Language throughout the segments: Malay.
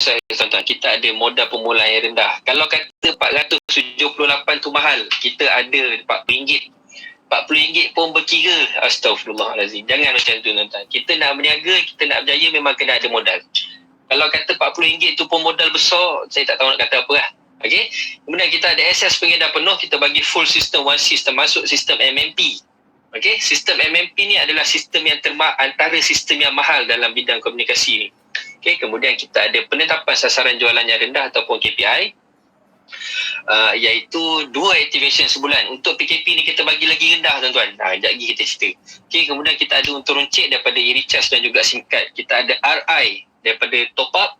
tuan-tuan, kita ada modal permulaan yang rendah. Kalau kata 478 tu mahal, kita ada RM40. RM40 pun berkira. Astaghfirullahalazim. Jangan macam tu tuan-tuan. Kita nak berniaga, kita nak berjaya, memang kena ada modal. Kalau kata RM40 tu pun modal besar, saya tak tahu nak kata apa lah. Okay. Kemudian kita ada akses pengedar penuh, kita bagi full sistem, one system, masuk sistem MMP. Okay. Sistem MMP ni adalah sistem yang antara sistem yang mahal dalam bidang komunikasi ni. Okay. Kemudian kita ada penetapan sasaran jualan yang rendah ataupun KPI, iaitu 2 activation sebulan. Untuk PKP ni kita bagi lagi rendah tuan-tuan. Sekejap lagi kita cerita. Okay. Kemudian kita ada untuk runcit daripada e-recharge dan juga SIM card. Kita ada RI daripada top up.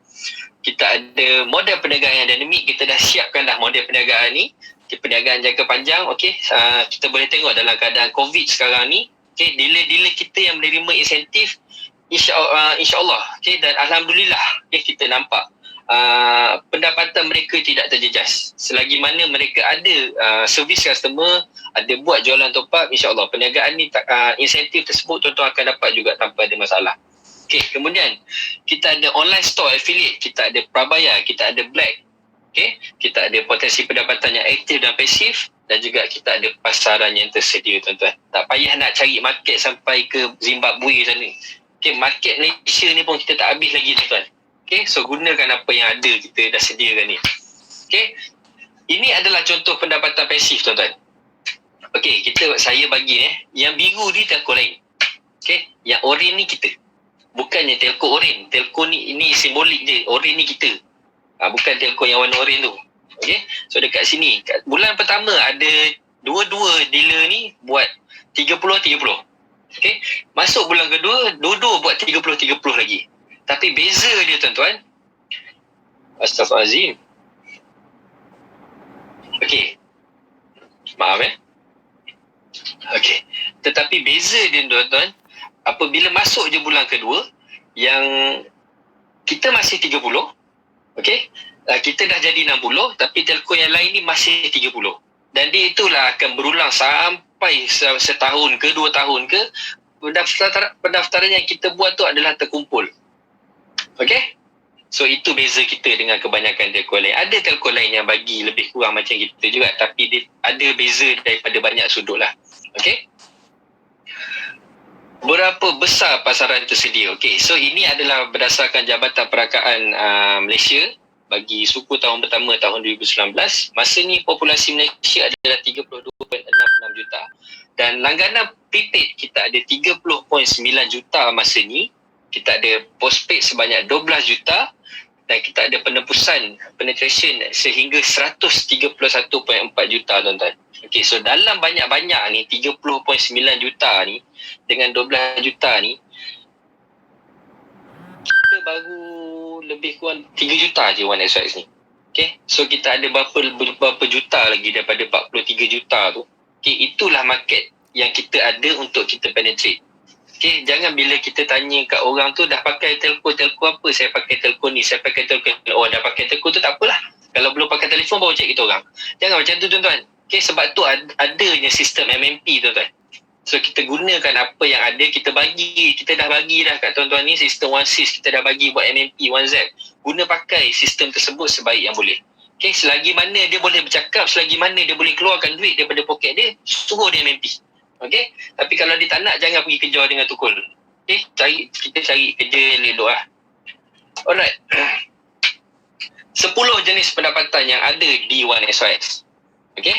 Kita ada model perniagaan yang dinamik. Kita dah siapkan dah model perniagaan ni. Okay, perniagaan jangka panjang. Okay. Kita boleh tengok dalam keadaan COVID sekarang ni. Okay. Dealer-dealer kita yang menerima insentif, insyaAllah. Okay. Dan Alhamdulillah, okay, kita nampak pendapatan mereka tidak terjejas. Selagi mana mereka ada servis customer, ada buat jualan top up, insyaAllah perniagaan ni insentif tersebut tuan-tuan akan dapat juga tanpa ada masalah. Okay, kemudian kita ada online store affiliate, kita ada prabayar, kita ada black. Okay, kita ada potensi pendapatan yang aktif dan pasif, dan juga kita ada pasaran yang tersedia tuan-tuan. Tak payah nak cari market sampai ke Zimbabwe sana. Okay, market Malaysia ni pun kita tak habis lagi tuan-tuan. Okay, so gunakan apa yang ada kita dah sediakan ni. Okay, ini adalah contoh pendapatan pasif tuan-tuan. Okay, saya bagi yang biru ni telco lain. Okay, yang oren ni kita. Bukannya telco oren. Telco ni ini simbolik je. Oren ni kita. Bukan telco yang warna oren tu. Okay, so dekat sini bulan pertama ada dua-dua dealer ni buat 30-30. Okay, masuk bulan kedua dua-dua buat 30-30 lagi. Tapi beza dia tuan-tuan, Astaghfirullahalazim. Okey. Maaf Okey. Tetapi beza dia tuan-tuan, apabila masuk je bulan kedua, yang kita masih 30, okey. Kita dah jadi 60, tapi telco yang lain ni masih 30. Dan dia itulah akan berulang sampai setahun ke 2 tahun ke, pendaftaran yang kita buat tu adalah terkumpul. Okay. So itu beza kita dengan kebanyakan telco lain. Ada telco lain yang bagi lebih kurang macam kita juga, tapi dia ada beza daripada banyak sudut lah. Okay. Berapa besar pasaran tersedia? Okay, so ini adalah berdasarkan Jabatan Perakaan Malaysia bagi suku tahun pertama tahun 2019. Masa ni populasi Malaysia adalah 32.66 juta. Dan langganan prepaid kita ada 30.9 juta masa ni. Kita ada postpaid sebanyak 12 juta dan kita ada penebusan penetration sehingga 131.4 juta tuan-tuan. Okey, so dalam banyak-banyak ni 30.9 juta ni dengan 12 juta ni kita baru lebih kurang 3 juta je One SOX ni. Okey, so kita ada berapa juta lagi daripada 43 juta tu. Okey, itulah market yang kita ada untuk kita penetrate. Okay, jangan bila kita tanya kat orang tu dah pakai telco apa, saya pakai telco ni, saya pakai telco ni. Oh, dah pakai telco tu tak apalah. Kalau belum pakai telefon baru cek kita orang. Jangan macam tu tuan-tuan. Okay, sebab tu adanya sistem MMP tuan-tuan. So kita gunakan apa yang ada, kita dah bagi dah kat tuan-tuan ni sistem One Sys, kita dah bagi buat MMP One Z. Guna pakai sistem tersebut sebaik yang boleh. Okay, selagi mana dia boleh bercakap, selagi mana dia boleh keluarkan duit daripada poket dia, suruh dia MMP. Okey, tapi kalau dia tak nak, jangan pergi kejar dengan tukul. Okey, kita cari kerja yang elok lah. Alright. 10 jenis pendapatan yang ada di One SOX. Okey.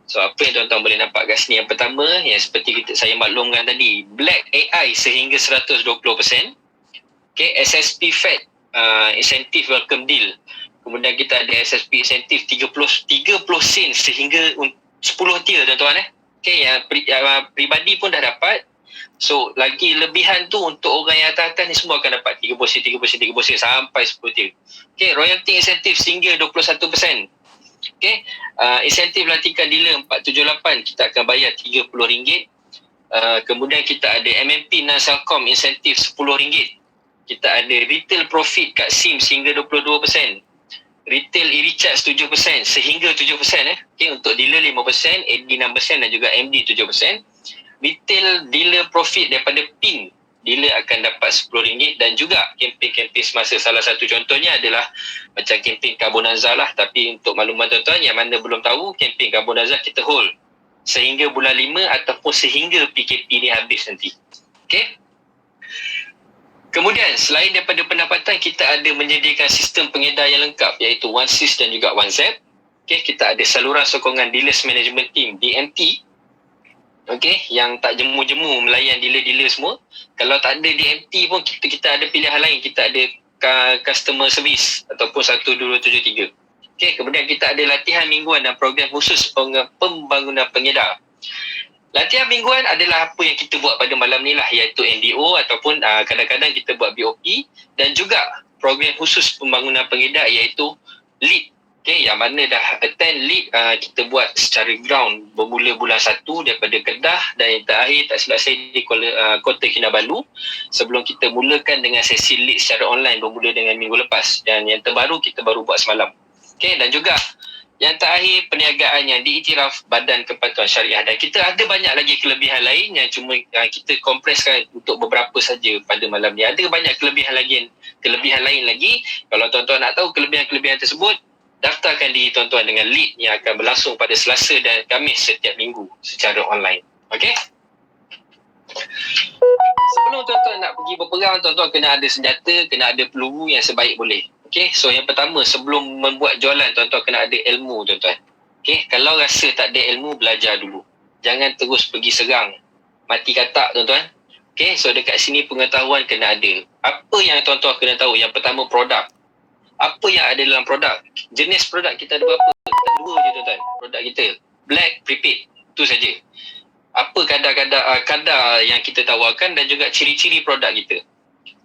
So apa yang tuan-tuan boleh nampak kat sini? Yang pertama, yang seperti saya maklumkan tadi, Black AI sehingga 120%. Okey, SSP Fed insentif welcome deal. Kemudian kita ada SSP insentif 30 sen sehingga 10 tier tuan-tuan Okay, yang peribadi pun dah dapat. So, lagi lebihan tu untuk orang yang atas-atas ni semua akan dapat 30 sen sampai 10 tier. Okay, royalty insentif sehingga 21%. Okay, insentif lantikan dealer 478 kita akan bayar RM30. Kemudian kita ada MMP non-Celcom insentif RM10. Kita ada retail profit kat SIM sehingga 22%. Retail e-recharge 7% sehingga 7%. Okay, untuk dealer 5%, AD 6% dan juga MD 7%. Retail dealer profit daripada PIN dealer akan dapat RM10 dan juga kempen-kempen semasa. Salah satu contohnya adalah macam kempen Carbonazar lah, tapi untuk makluman tuan-tuan yang mana belum tahu, kempen Carbonazar kita hold sehingga bulan 5 ataupun sehingga PKP ni habis nanti. Okay. Kemudian selain daripada pendapatan, kita ada menyediakan sistem pengedar yang lengkap iaitu OneSys dan juga OneZap. Okay, kita ada saluran sokongan Dealers Management Team DMT. Okay, yang tak jemu-jemu melayan dealer-dealer semua. Kalau tak ada DMT pun kita ada pilihan lain. Kita ada customer service ataupun 1273. Okay, kemudian kita ada latihan mingguan dan program khusus pembangunan pengedar. Latihan mingguan adalah apa yang kita buat pada malam ni lah, iaitu NDO ataupun kadang-kadang kita buat BOP, dan juga program khusus pembangunan pengedar iaitu LEAD. Okay, yang mana dah attend LEAD kita buat secara ground bermula bulan 1 daripada Kedah, dan yang terakhir tak silap saya di Kota Kinabalu, sebelum kita mulakan dengan sesi LEAD secara online bermula dengan minggu lepas, dan yang terbaru kita baru buat semalam. Okay, dan juga yang terakhir perniagaan yang diiktiraf Badan Kepatuhan Syariah, dan kita ada banyak lagi kelebihan lain yang cuma kita kompreskan untuk beberapa saja pada malam ni. Ada banyak kelebihan lain lagi. Kalau tuan-tuan nak tahu kelebihan-kelebihan tersebut, daftarkan diri tuan-tuan dengan LEAD yang akan berlangsung pada Selasa dan Khamis setiap minggu secara online. Okey? Sebelum tuan-tuan nak pergi berperang, tuan-tuan kena ada senjata, kena ada peluru yang sebaik boleh. Okay, so yang pertama, sebelum membuat jualan, tuan-tuan kena ada ilmu, tuan-tuan. Okay, kalau rasa tak ada ilmu, belajar dulu. Jangan terus pergi serang. Mati katak, tuan-tuan. Okay, so dekat sini pengetahuan kena ada. Apa yang tuan-tuan kena tahu? Yang pertama, produk. Apa yang ada dalam produk? Jenis produk kita ada berapa? Kita ada 2 je, tuan-tuan. Produk kita. Black, prepaid. Itu saja. Apa kadar yang kita tawarkan dan juga ciri-ciri produk kita.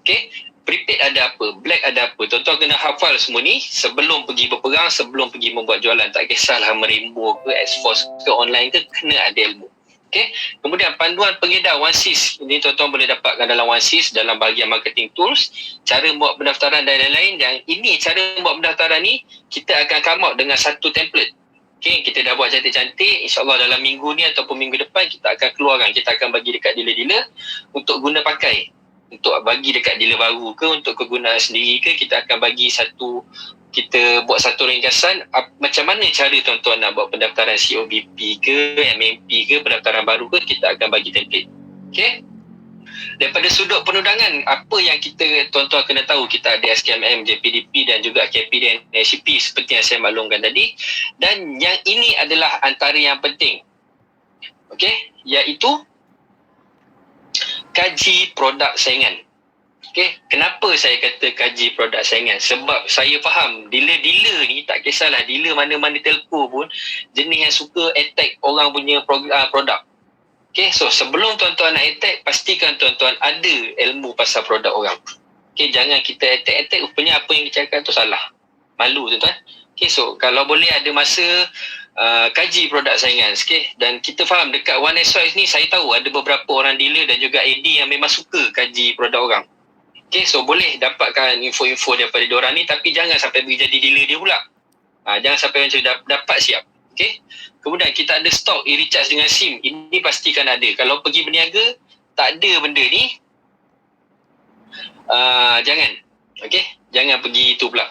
Okay, prepaid ada apa, black ada apa. Tuan-tuan kena hafal semua ni sebelum pergi berperang, sebelum pergi membuat jualan. Tak kisahlah merimbo ke, X-Force ke, online ke, kena ada ilmu. Okay. Kemudian panduan pengedar OneSys. Ini tuan-tuan boleh dapatkan dalam OneSys, dalam bahagian marketing tools, cara buat pendaftaran dan lain-lain. Dan ini cara buat pendaftaran ni, kita akan come out dengan satu template. Okay, kita dah buat cantik-cantik. InsyaAllah dalam minggu ni ataupun minggu depan kita akan keluarkan. Kita akan bagi dekat dealer-dealer untuk guna pakai. Untuk bagi dekat dealer baru ke, untuk kegunaan sendiri ke, kita akan bagi kita buat satu ringkasan macam mana cara tuan-tuan nak buat pendaftaran COBP ke, MMP ke, pendaftaran baru ke, kita akan bagi template. Okay. Daripada sudut penundangan, apa yang kita tuan-tuan kena tahu, kita ada SKMM, JPDP dan juga KPD dan SCP seperti yang saya maklumkan tadi. Dan yang ini adalah antara yang penting. Okay, iaitu kaji produk saingan. Okay, kenapa saya kata kaji produk saingan? Sebab saya faham dealer-dealer ni, tak kisahlah dealer mana-mana telco pun, jenis yang suka attack orang punya produk. Okay, so sebelum tuan-tuan nak attack, pastikan tuan-tuan ada ilmu pasal produk orang. Okay, jangan kita attack-attack, rupanya apa yang kita cakap tu salah. Malu tuan-tuan. Okay, so kalau boleh ada masa, kaji produk saingan. Okay, dan kita faham dekat OneSys ni, saya tahu ada beberapa orang dealer dan juga AD yang memang suka kaji produk orang. Okay, so boleh dapatkan info-info daripada diorang ni, tapi jangan sampai jadi dealer dia pula. Jangan sampai macam dapat siap. Okay. Kemudian kita ada stok e-recharge dengan SIM. Ini pastikan ada. Kalau pergi berniaga, tak ada benda ni, jangan. Okay. Jangan pergi itu pula.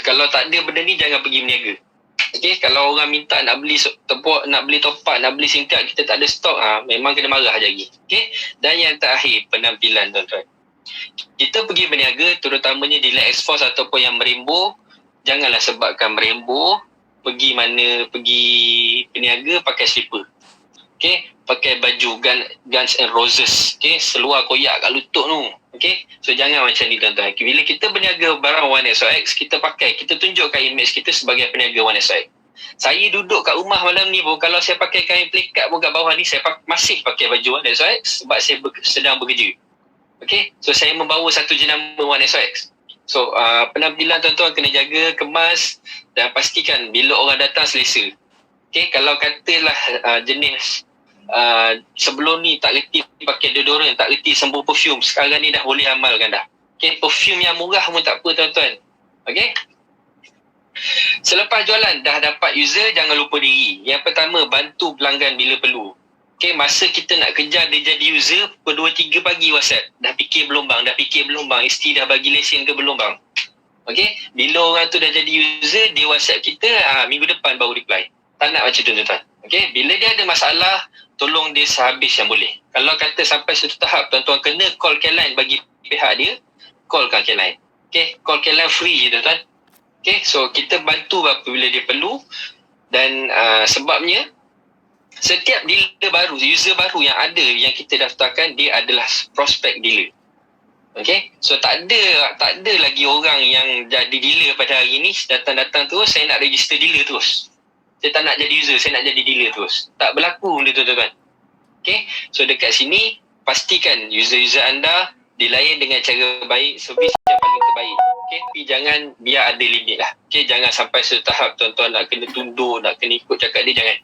Kalau tak ada benda ni, jangan pergi berniaga. Okay. Kalau orang minta nak beli nak beli top up, nak beli SIM card, kita tak ada stok, memang kena marah lagi. Okay. Dan yang terakhir, penampilan tuan-tuan. Kita pergi berniaga, terutamanya di X-Force ataupun yang merimbo, janganlah sebabkan merimbo, pergi peniaga pakai slipper. Okay, pakai baju Guns and Roses. Okay, seluar koyak kat lutut tu. Okay, so jangan macam ni tuan-tuan. Bila kita berniaga barang OneSys, kita tunjukkan image kita sebagai peniaga OneSys. Saya duduk kat rumah malam ni pun, kalau saya pakai kain pelikat pun kat bawah ni, saya masih pakai baju OneSys sebab saya sedang bekerja. Okay, so saya membawa satu jenama OneSys. So penampilan tuan-tuan kena jaga, kemas dan pastikan bila orang datang selesa. Okay, kalau katalah jenis sebelum ni tak reti pakai deodorant, tak reti sembur perfume, sekarang ni dah boleh amalkan dah. Okay, perfume yang murah pun tak apa tuan-tuan. Okay. Selepas jualan dah dapat user, jangan lupa diri. Yang pertama, bantu pelanggan bila perlu. Okay, masa kita nak kejar dia jadi user, pukul 2-3 pagi WhatsApp. Dah fikir berlombang. Isteri dah bagi lesen ke berlombang. Okay, bila orang tu dah jadi user, dia WhatsApp kita, minggu depan baru reply. Tak nak macam tu tuan-tuan. Okay, bila dia ada masalah, tolong dia sehabis yang boleh. Kalau kata sampai satu tahap, tuan-tuan kena call Careline bagi pihak dia, callkan Careline. Okay, call Careline free je tuan-tuan. Okay, so kita bantu apabila dia perlu. Dan sebabnya, setiap dealer baru, user baru yang ada, yang kita daftarkan, dia adalah prospek dealer. Okay, so tak ada lagi orang yang jadi dealer pada hari ni, datang-datang terus, saya nak register dealer terus. Saya tak nak jadi user, saya nak jadi dealer terus. Tak berlaku benda tu tuan-tuan. Okay, so dekat sini, pastikan user-user anda dilayan dengan cara baik, servis yang paling terbaik. Okay, tapi jangan biar ada limit lah. Okay, jangan sampai setahap tuan-tuan nak kena tunduk, nak kena ikut cakap dia, jangan.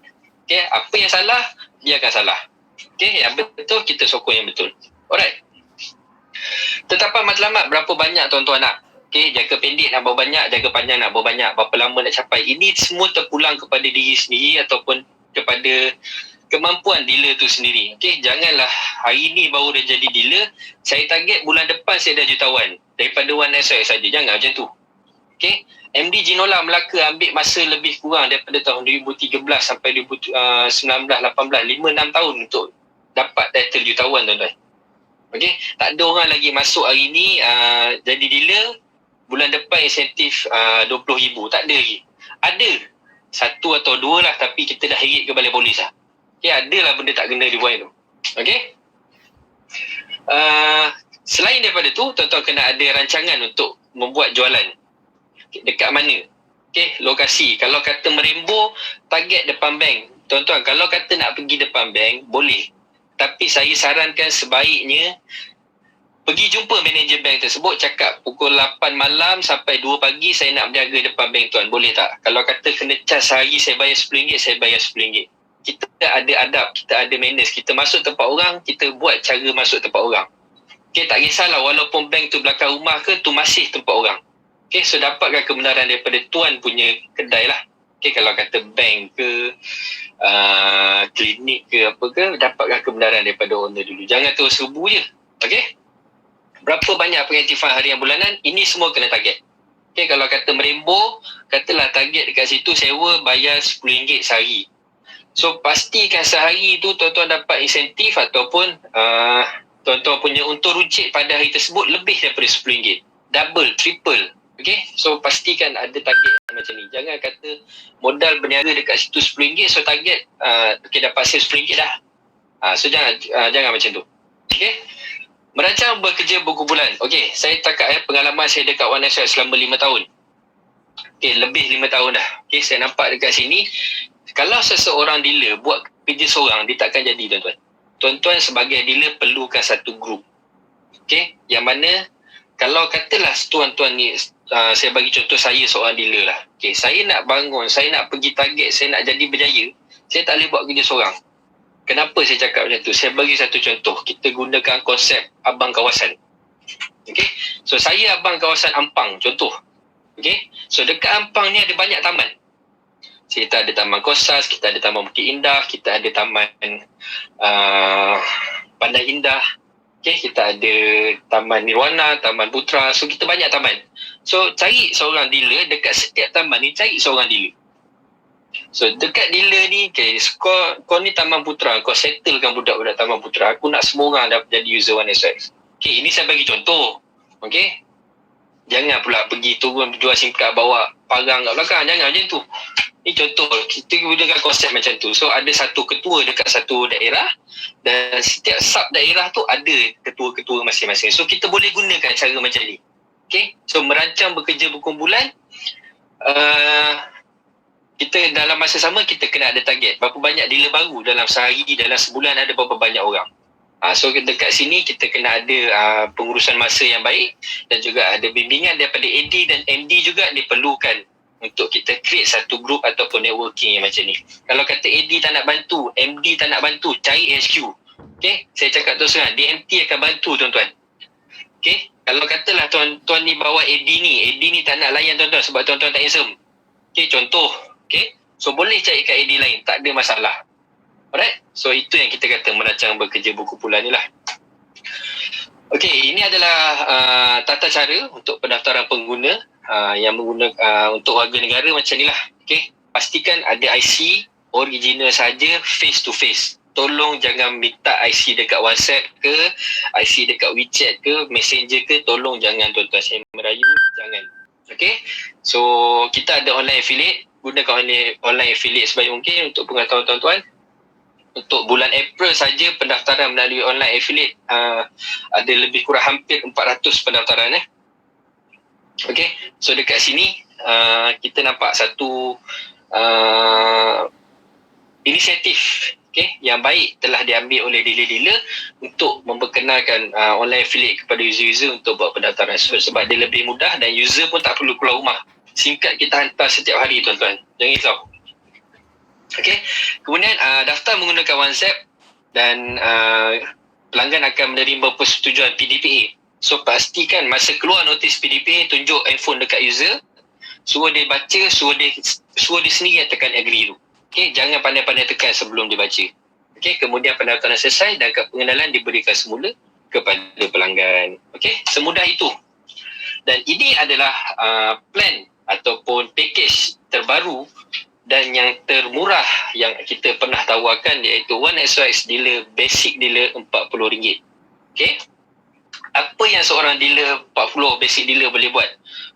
Okay, apa yang salah, biarkan salah. Okay, yang betul, kita sokong yang betul. Alright. Tetapan matlamat berapa banyak tuan-tuan nak? Okay, jangka pendek nak berapa banyak, jangka panjang nak berapa banyak, berapa lama nak capai. Ini semua terpulang kepada diri sendiri ataupun kepada kemampuan dealer tu sendiri. Okay, janganlah hari ni baru dah jadi dealer, saya target bulan depan saya dah jutawan daripada One SOS saja. Jangan macam tu. Okay, MD Ginola Melaka ambil masa lebih kurang daripada tahun 2013 sampai 2019, 18, 5-6 tahun untuk dapat title jutawan tuan-tuan. Okay, tak ada orang lagi masuk hari ni jadi dealer, bulan depan insentif RM20,000. Tak ada lagi. Ada satu atau dua lah, tapi kita dah heret ke balai polis lah. Okay, ada lah benda tak kena dibuat tu. Okay, selain daripada tu, tuan-tuan kena ada rancangan untuk membuat jualan. Dekat mana? Okay, lokasi. Kalau kata Merembo, target depan bank. Tuan-tuan, kalau kata nak pergi depan bank, boleh. Tapi saya sarankan sebaiknya pergi jumpa manager bank tersebut, cakap pukul 8 malam sampai 2 pagi saya nak berjaga depan bank tuan, boleh tak? Kalau kata kena charge sehari saya bayar RM10, saya bayar RM10. Kita ada adab, kita ada manners. Kita masuk tempat orang, kita buat cara masuk tempat orang. Okay, tak kisahlah walaupun bank tu belakang rumah ke, tu masih tempat orang. Okay, so dapatkan kebenaran daripada tuan punya kedai lah. Okay, kalau kata bank ke, klinik ke apa ke, dapatkan kebenaran daripada owner dulu. Jangan terus serbu je. Okay, berapa banyak pengaktifan harian bulanan, ini semua kena target. Okay, kalau kata Merembo, katalah target dekat situ sewa bayar RM10 sehari. So pastikan sehari tu tuan-tuan dapat insentif ataupun tuan-tuan punya untung runcit pada hari tersebut lebih daripada RM10. Double, triple. Okay, so pastikan ada target macam ni. Jangan kata modal berniaga dekat situ RM10, so target okay, dapat sales RM10 dah. So jangan macam tu. Okay, merancang bekerja berkumpulan. Okay, saya cakap pengalaman saya dekat One SOS selama 5 tahun. Okay, lebih 5 tahun dah. Okay, saya nampak dekat sini, kalau seseorang dealer buat kerja seorang, dia takkan jadi tuan-tuan. Tuan-tuan sebagai dealer perlukan satu group. Okay, yang mana kalau katalah tuan-tuan ni, saya bagi contoh saya seorang dealer lah. Okay, saya nak bangun, saya nak pergi target, saya nak jadi berjaya, saya tak boleh buat kerja seorang. Kenapa saya cakap macam tu? Saya bagi satu contoh. Kita gunakan konsep abang kawasan. Okay, so saya abang kawasan Ampang, contoh. Okay, so dekat Ampang ni ada banyak taman. Kita ada Taman Kosas, kita ada Taman Bukit Indah, kita ada Taman Pandai Indah. Okay, kita ada Taman Nirwana, Taman Putra. So kita banyak taman. So cari seorang dealer dekat setiap taman ni, cari seorang dealer. So dekat dealer ni, okay, kau ni Taman Putra, kau settlekan budak-budak Taman Putra. Aku nak semua orang dapat jadi user One SOS. Okay, ini saya bagi contoh. Okay, jangan pula pergi turun jual SIM card, bawa parang kat belakang. Jangan macam tu. Ini contoh, kita gunakan konsep macam tu. So ada satu ketua dekat satu daerah, dan setiap sub daerah tu ada ketua-ketua masing-masing. So kita boleh gunakan cara macam ni. Okay, so merancang bekerja berkumpulan, kita dalam masa sama kita kena ada target. Berapa banyak dealer baru dalam sehari, dalam sebulan ada berapa banyak orang. So dekat sini kita kena ada pengurusan masa yang baik, dan juga ada bimbingan daripada AD dan MD juga diperlukan untuk kita create satu group ataupun networking yang macam ni. Kalau kata AD tak nak bantu, MD tak nak bantu, cari HQ. Okay, saya cakap terus terang, DMT akan bantu tuan-tuan. Okay, kalau katalah tuan-tuan ni bawa AD ni tak nak layan tuan-tuan sebab tuan-tuan tak handsome. Okay, contoh. Okay, so boleh cari kat AD lain, tak ada masalah. Alright, so itu yang kita kata merancang bekerja berkumpulan ni lah. Okey, ini adalah tata cara untuk pendaftaran pengguna yang menggunakan untuk warga negara macam ni lah. Okey, pastikan ada IC original saja, face to face. Tolong jangan minta IC dekat WhatsApp ke, IC dekat WeChat ke, Messenger ke, tolong jangan tuan-tuan, saya merayu, jangan. Okey, so kita ada online affiliate, gunakan online affiliate sebaik mungkin untuk pengetahuan tuan-tuan. Untuk bulan April saja pendaftaran melalui online affiliate ada lebih kurang hampir 400 pendaftaran Okey, so dekat sini kita nampak satu inisiatif yang baik telah diambil oleh dealer-dealer untuk memperkenalkan online affiliate kepada user-user untuk buat pendaftaran sebab dia lebih mudah dan user pun tak perlu keluar rumah. Singkat kita hantar setiap hari tuan-tuan. Jangan risau. Okey, kemudian daftar menggunakan WhatsApp dan pelanggan akan menerima persetujuan PDPA. So pastikan masa keluar notis PDPA, tunjuk handphone dekat user, suruh dia baca, suruh dia sendiri yang tekan agree tu. Okey, jangan pandai-pandai tekan sebelum dia baca. Okey, kemudian pendaftaran selesai dan kad pengenalan diberikan semula kepada pelanggan. Okey, semudah itu. Dan ini adalah plan ataupun package terbaru dan yang termurah yang kita pernah tawarkan, iaitu One SOS Dealer Basic Dealer RM40. Okay, apa yang seorang dealer 40 basic dealer boleh buat?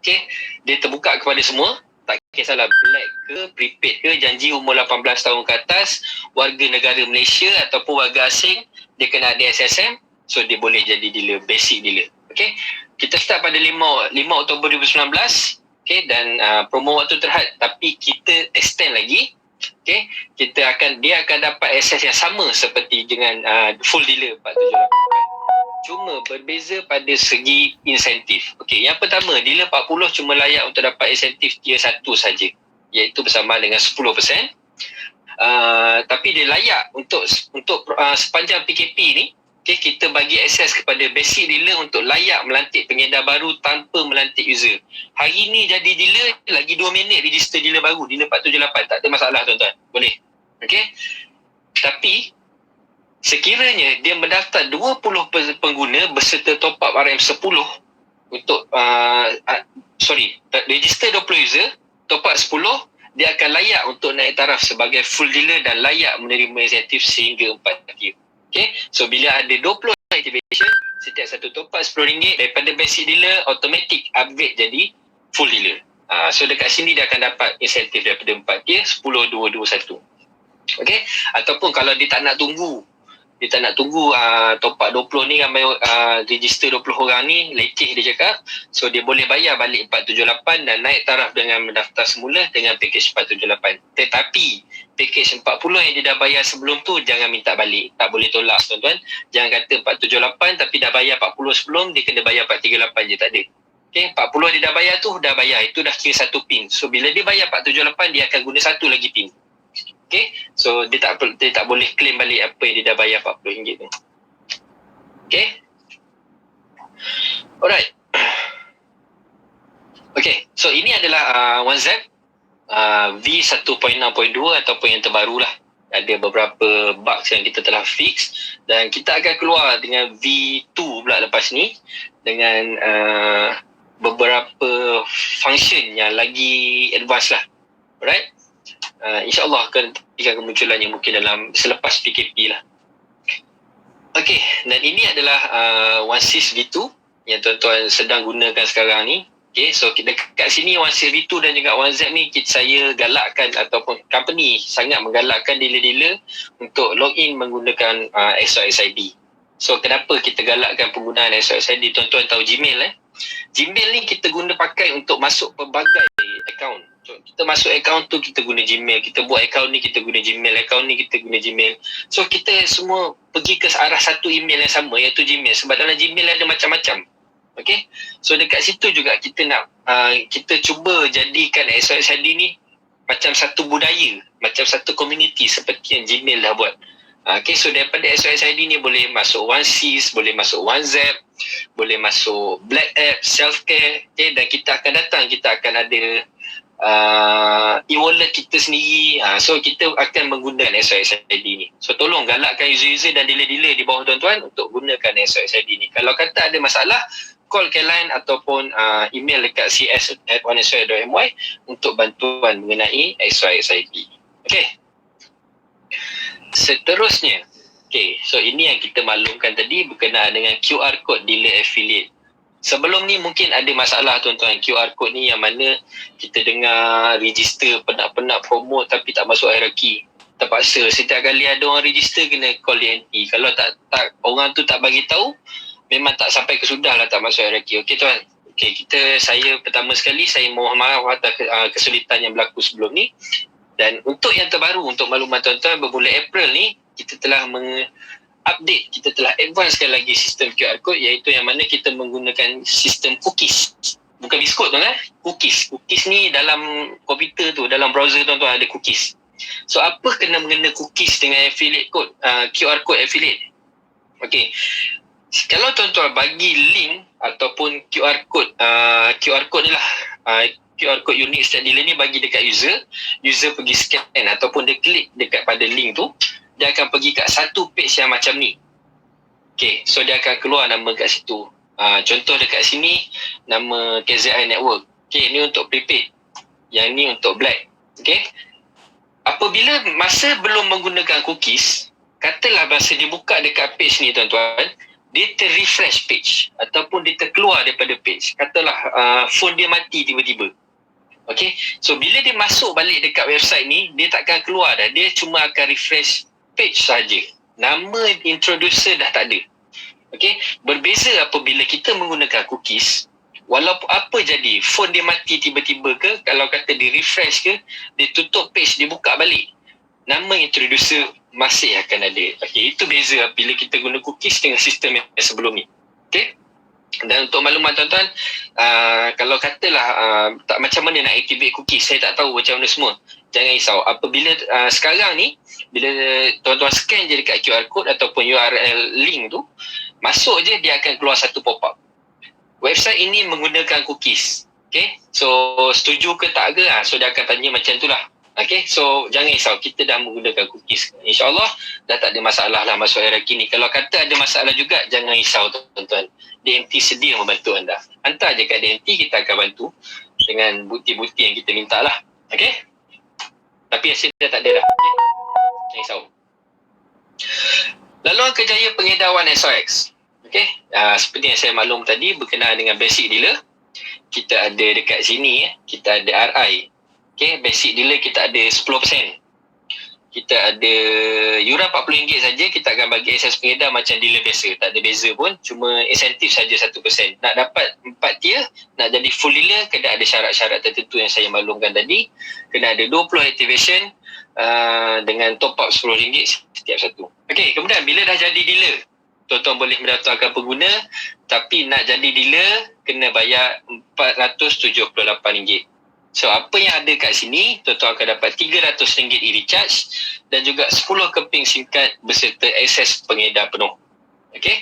Okay, dia terbuka kepada semua, tak kisahlah black ke, prepaid ke, janji umur 18 tahun ke atas, warga negara Malaysia ataupun warga asing, dia kena ada SSM, so dia boleh jadi dealer, basic dealer. Okay, kita start pada 5 Oktober 2019. Okay, dan promo waktu terhad, tapi kita extend lagi. Okay, dia akan dapat akses yang sama seperti dengan full dealer 478. Cuma berbeza pada segi insentif. Okay, yang pertama, dealer 40 cuma layak untuk dapat insentif tier 1 saja, iaitu bersama dengan 10%. Tapi dia layak untuk sepanjang PKP ni. Okay, kita bagi akses kepada basic dealer untuk layak melantik pengedar baru tanpa melantik user. Hari ni jadi dealer, lagi 2 minit register dealer baru, dealer 478, tak ada masalah tuan-tuan. Boleh. Okay. Tapi, sekiranya dia mendaftar 20 pengguna berserta top up RM10 untuk, register 20 user, top up 10, dia akan layak untuk naik taraf sebagai full dealer dan layak menerima insentif sehingga 4 tier. Okay, so bila ada 20 activation, setiap satu top up RM10, daripada basic dealer, automatic upgrade jadi full dealer. So dekat sini dia akan dapat insentif daripada 4 tier, 10, 2, 2, 1. Okay, ataupun kalau dia tak nak tunggu top up 20 ni, ramai register 20 orang ni, leceh dia cakap, so dia boleh bayar balik 478 dan naik taraf dengan mendaftar semula dengan package 478. Tetapi package 40 yang dia dah bayar sebelum tu jangan minta balik, tak boleh tolak tuan-tuan. Jangan kata 478 tapi dah bayar 40 sebelum, dia kena bayar 438 je, tak ada. Okay, 40 dia dah bayar tu, dah bayar, itu dah kira satu pin. So bila dia bayar 478, dia akan guna satu lagi pin. Okay, so dia tak boleh claim balik apa yang dia dah bayar RM40 tu. Okay, alright. Okay, so ini adalah WhatsApp V1.6.2 ataupun yang terbaru lah. Ada beberapa bugs yang kita telah fix dan kita akan keluar dengan V2 pula lepas ni dengan beberapa function yang lagi advance lah. Alright. InsyaAllah akan kemunculannya mungkin dalam selepas PKP lah. Okay, dan ini adalah OneSys V2 yang tuan-tuan sedang gunakan sekarang ni. Okay, so dekat sini OneSys V2 dan juga OneZap ni saya galakkan ataupun company sangat menggalakkan dealer-dealer untuk login menggunakan SOS ID. So kenapa kita galakkan penggunaan SOS ID? Tuan-tuan tahu Gmail Gmail ni kita guna pakai untuk masuk pelbagai account. So, kita masuk account tu kita guna Gmail, kita buat account ni kita guna Gmail, account ni kita guna Gmail. So kita semua pergi ke arah satu email yang sama, iaitu Gmail, sebab dalam Gmail ada macam-macam. Okay, so dekat situ juga kita nak kita cuba jadikan SOS ID ni macam satu budaya, macam satu community seperti yang Gmail dah buat. Okay, so daripada SOS ID ni boleh masuk OneSys, boleh masuk OneZap, boleh masuk Black App, Self-Care. Okay, dan kita akan datang, kita akan ada e-wallet kita sendiri. So kita akan menggunakan SOS ID ni. So tolong galakkan user-user dan dealer-dealer di bawah tuan-tuan untuk gunakan SOS ID ni. Kalau kata ada masalah, call Caroline ataupun email dekat cs@onesware.my untuk bantuan mengenai SOS ID. Okay. Seterusnya, okay, so ini yang kita maklumkan tadi berkenaan dengan QR code dealer affiliate. Sebelum ni mungkin ada masalah tuan-tuan, QR code ni yang mana kita dengar register penat-penat promote tapi tak masuk hierarki. Terpaksa setiap kali ada orang register kena call DNT. Kalau tak orang tu tak bagi tahu, memang tak sampai ke sudah lah tak masuk hierarki. Okey tuan. Okey, saya pertama sekali saya mohon maaf atas kesulitan yang berlaku sebelum ni. Dan untuk yang terbaru, untuk makluman tuan-tuan, bermula April ni kita telah update, kita telah advancekkan lagi sistem QR code, iaitu yang mana kita menggunakan sistem cookies. Bukan biskut tuan-tuan, cookies. Cookies ni dalam komputer tu, dalam browser tuan-tuan ada cookies. So apa kena mengena cookies dengan affiliate code, QR code affiliate? Okay, kalau tuan-tuan bagi link ataupun QR code ni lah, QR code unik setiap dealer ni bagi dekat user pergi scan ataupun dia klik dekat pada link tu, dia akan pergi kat satu page yang macam ni. Okay, so dia akan keluar nama kat situ. Contoh dekat sini, nama KZI Network. Okay, ni untuk prepaid. Yang ni untuk black. Okay. Apabila masa belum menggunakan cookies, katalah masa dia buka dekat page ni tuan-tuan, dia ter-refresh page ataupun dia terkeluar daripada page. Katalah phone dia mati tiba-tiba. Okay, so bila dia masuk balik dekat website ni, dia takkan keluar dah. Dia cuma akan refresh page saja. Nama introducer dah tak ada. Okay, berbeza apabila kita menggunakan cookies. Walaupun apa jadi, phone dia mati tiba-tiba ke, kalau kata dia refresh ke, dia tutup page, dia buka balik, nama introducer masih akan ada. Okay, itu beza bila kita guna cookies dengan sistem yang sebelum ni. Okay. Dan untuk makluman tuan-tuan, kalau katalah tak macam mana nak activate cookies, saya tak tahu macam mana semua, jangan risau. Apabila sekarang ni, bila tuan-tuan scan je dekat QR code ataupun URL link tu, masuk je dia akan keluar satu pop-up. Website ini menggunakan cookies. Okay, so setuju ke tak ke? So dia akan tanya macam tu lah. Okay, so jangan risau, kita dah menggunakan cookies. InsyaAllah dah tak ada masalah lah masuk hierarki ni. Kalau kata ada masalah juga, jangan risau tuan-tuan. DNT sedia membantu anda. Hantar je kat DNT, kita akan bantu dengan bukti-bukti yang kita minta lah. Okay, tapi hasil dah tak ada dah. Okay, jangan risau. Laluan kerjaya pengedaran SOX. Okay, seperti yang saya maklum tadi berkenaan dengan basic dealer, kita ada dekat sini, kita ada RI. Okay, basic dealer kita ada 10%. Kita ada yuran RM40 saja, kita akan bagi akses pengedar macam dealer biasa. Tak ada beza pun, cuma insentif saja 1%. Nak dapat 4 tier, nak jadi full dealer, kena ada syarat-syarat tertentu yang saya maklumkan tadi. Kena ada 20 activation dengan top up RM10 setiap satu. Okay, kemudian bila dah jadi dealer, tuan-tuan boleh mendaftarkan pengguna, tapi nak jadi dealer kena bayar RM478. So apa yang ada kat sini, tuan-tuan akan dapat RM300 e-recharge dan juga 10 keping SIM card beserta akses pengedar penuh. Okay,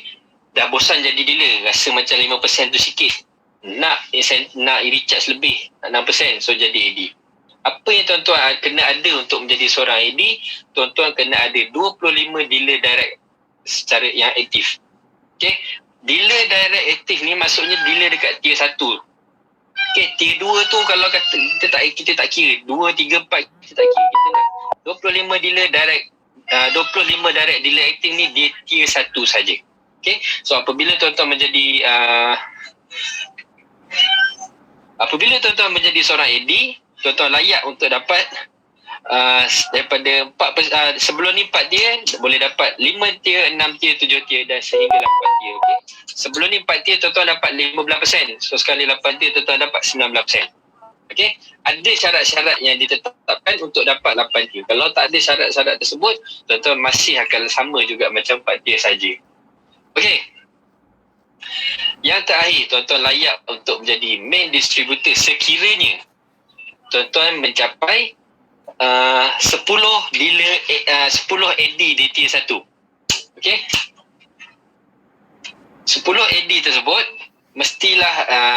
dah bosan jadi dealer, rasa macam 5% tu sikit, nak e-recharge lebih, nak 6%, so jadi AD. Apa yang tuan-tuan kena ada untuk menjadi seorang AD, tuan-tuan kena ada 25 dealer direct secara yang aktif. Okay, dealer direct aktif ni maksudnya dealer dekat tier 1. Okay, tier 2 tu kalau kata kita tak kira, 2, 3, 4 kita tak kira. Kita nak 25 dealer direct, 25 direct dealer aktif ni dia tier 1 saja. Okay, so apabila tuan-tuan menjadi seorang AD, tuan-tuan layak untuk dapat daripada 4 sebelum ni 4 tier, boleh dapat 5 tier, 6 tier, 7 tier dan sehingga 8 tier. Okay, sebelum ni 4 tier tuan-tuan dapat 15%, so sekali 8 tier tuan-tuan dapat 19%. Okay, ada syarat-syarat yang ditetapkan untuk dapat 8 tier. Kalau tak ada syarat-syarat tersebut, tuan-tuan masih akan sama juga macam 4 tier saja. Okay, yang terakhir, tuan-tuan layak untuk menjadi main distributor sekiranya tuan-tuan mencapai 10 dealer 10 AD di tier 1. Okey, 10 AD tersebut mestilah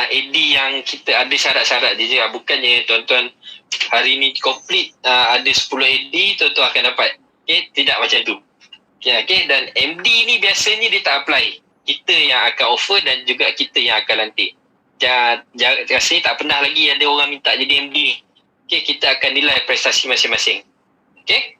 AD yang kita ada syarat-syarat je. Bukannya tuan-tuan hari ni complete ada 10 AD, tuan-tuan akan dapat. Okay, tidak macam tu. Okay, dan MD ni biasanya dia tak apply. Kita yang akan offer dan juga kita yang akan lantik. Rasanya tak pernah lagi ada orang minta jadi MD ni. Okay, kita akan nilai prestasi masing-masing. Okay?